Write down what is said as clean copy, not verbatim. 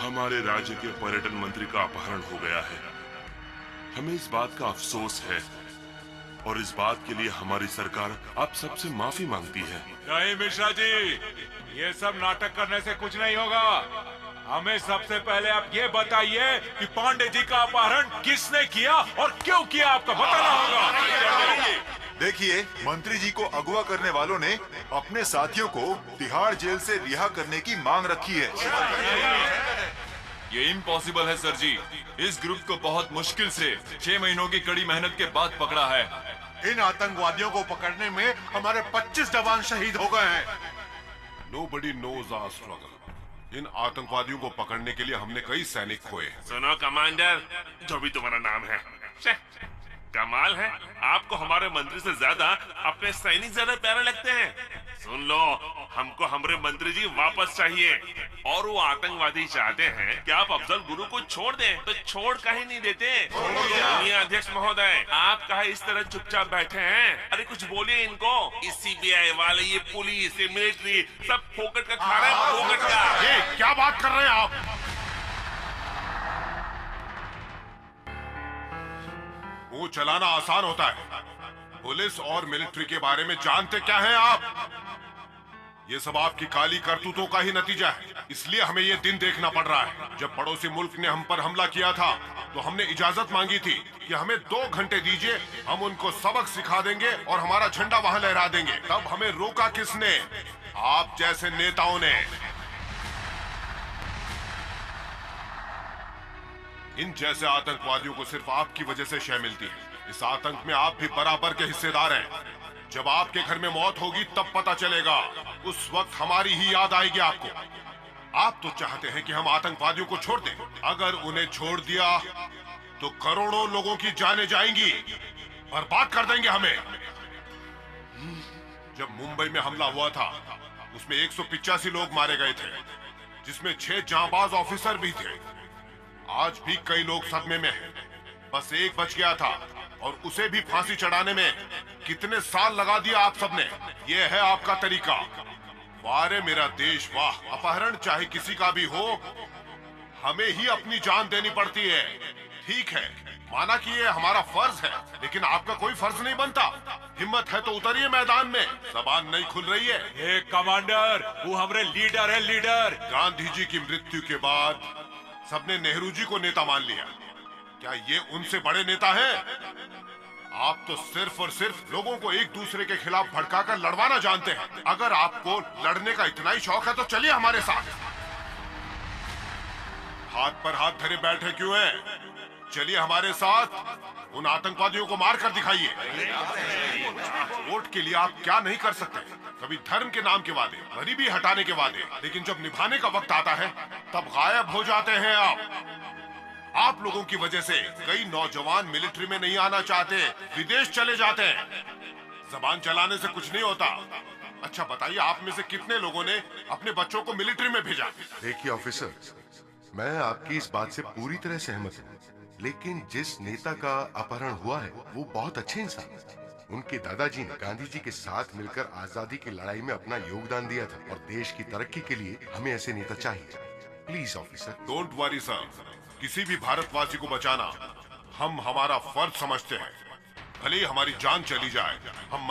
हमारे राज्य के पर्यटन मंत्री का अपहरण हो गया है। हमें इस बात का अफसोस है और इस बात के लिए हमारी सरकार आप सबसे माफी मांगती है। नहीं मिश्रा जी, ये सब नाटक करने से कुछ नहीं होगा। हमें सबसे पहले आप ये बताइए कि पांडे जी का अपहरण किसने किया और क्यों किया, आपको बताना होगा। देखिए, मंत्री जी को अगवा करने वालों ने अपने साथियों को तिहाड़ जेल से रिहा करने की मांग रखी है। ये इम्पॉसिबल है सर जी। इस ग्रुप को बहुत मुश्किल से 6 महीनों की कड़ी मेहनत के बाद पकड़ा है। इन आतंकवादियों को पकड़ने में हमारे 25 जवान शहीद हो गए हैं। Nobody knows our struggle. इन आतंकवादियों को पकड़ने के लिए हमने कई सैनिक खोए हैं। सुनो कमांडर, जो भी तुम्हारा नाम है, कमाल है, आपको हमारे मंत्री से ज्यादा अपने सैनिक ज्यादा प्यारे लगते हैं। सुन लो, हमको हमारे मंत्री जी वापस चाहिए और वो आतंकवादी चाहते हैं कि आप अफजल गुरु को छोड़ दें, तो छोड़ काहे नहीं देते? अध्यक्ष महोदय, आप कहा इस तरह चुपचाप बैठे हैं? अरे कुछ बोलिए इनको। इस सीबीआई वाले, ये पुलिस, ये मिलिट्री, सब फोकट का खा रहे हैं, फोकट का। ये क्या बात कर रहे हैं आप? मुंह चलाना आसान होता है। पुलिस और मिलिट्री के बारे में जानते क्या हैं आप? ये सब आपकी काली करतूतों का ही नतीजा है। इसलिए हमें ये दिन देखना पड़ रहा है। जब पड़ोसी मुल्क ने हम पर हमला किया था तो हमने इजाजत मांगी थी कि हमें 2 घंटे दीजिए, हम उनको सबक सिखा देंगे और हमारा झंडा वहां लहरा देंगे। तब हमें रोका किसने? आप जैसे नेताओं ने। इन जैसे आतंकवादियों को सिर्फ आपकी वजह से शय मिलती है। इस आतंक में आप भी बराबर के हिस्सेदार हैं। जब आपके घर में मौत होगी तब पता चलेगा। उस वक्त हमारी ही याद आएगी आपको। आप तो चाहते हैं कि हम आतंकवादियों को छोड़ दें। अगर उन्हें छोड़ दिया तो करोड़ों लोगों की जानें जाएंगी, बर्बाद कर देंगे हमें। जब मुंबई में हमला हुआ था उसमें 185 लोग मारे गए थे, जिसमें 6 जांबाज ऑफिसर भी थे। आज भी कई लोग सदमे में हैं। बस एक बच गया था और उसे भी फांसी चढ़ाने में कितने साल लगा दिया आप सबने। ये है आपका तरीका। वारे मेरा देश वाह। अपहरण चाहे किसी का भी हो, हमें ही अपनी जान देनी पड़ती है। ठीक है, माना कि ये हमारा फर्ज है, लेकिन आपका कोई फर्ज नहीं बनता। हिम्मत है तो उतरिए मैदान में। जबान नहीं खुल रही है। ये कमांडर, वो हमारे लीडर है, लीडर। गांधी जी की मृत्यु के बाद सबने नेहरू जी को नेता मान लिया। क्या ये उनसे बड़े नेता हैं? आप तो सिर्फ और सिर्फ लोगों को एक दूसरे के खिलाफ भड़काकर लड़वाना जानते हैं। अगर आपको लड़ने का इतना ही शौक है तो चलिए हमारे साथ। हाथ पर हाथ धरे बैठे क्यों हैं? चलिए हमारे साथ। उन आतंकवादियों को मार कर दिखाइए। वोट के लिए आप क्या नहीं कर सकते? कभी धर्म के नाम के वादे, गरीबी हटाने के वादे, लेकिन जब निभाने का वक्त आता है तब गायब हो जाते हैं आप लोगों की वजह से कई नौजवान मिलिट्री में नहीं आना चाहते, विदेश चले जाते हैं। जबान चलाने से कुछ नहीं होता। अच्छा बताइए, आप में से कितने लोगों ने अपने बच्चों को मिलिट्री में भेजा? देखिए ऑफिसर, मैं आपकी इस बात से पूरी तरह सहमत हूँ, लेकिन जिस नेता का अपहरण हुआ है वो बहुत अच्छे इंसान हैं। उनके दादाजी ने गांधी जी के साथ मिलकर आजादी की लड़ाई में अपना योगदान दिया था और देश की तरक्की के लिए हमें ऐसे नेता चाहिए। Please officer. Don't worry sir, किसी भी भारतवासी को बचाना हम हमारा फर्ज समझते हैं। भले ही हमारी जान चली जाए, हम